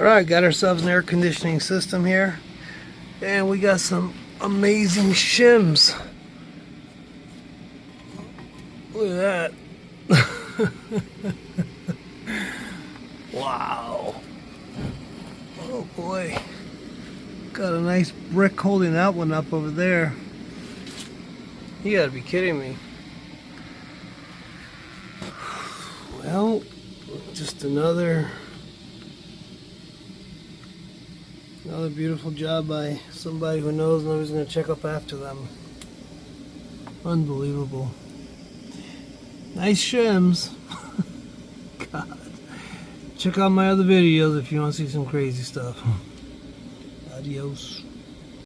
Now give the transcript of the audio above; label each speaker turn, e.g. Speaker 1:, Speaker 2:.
Speaker 1: Alright, got ourselves an air conditioning system here. And we got some amazing shims. Look at that. Wow. Oh boy. Got a nice brick holding that one up over there. You gotta be kidding me. Well, just another beautiful job by somebody who knows nobody's going to check up after them. Unbelievable. Nice shims. God. Check out my other videos if you want to see some crazy stuff. Adios.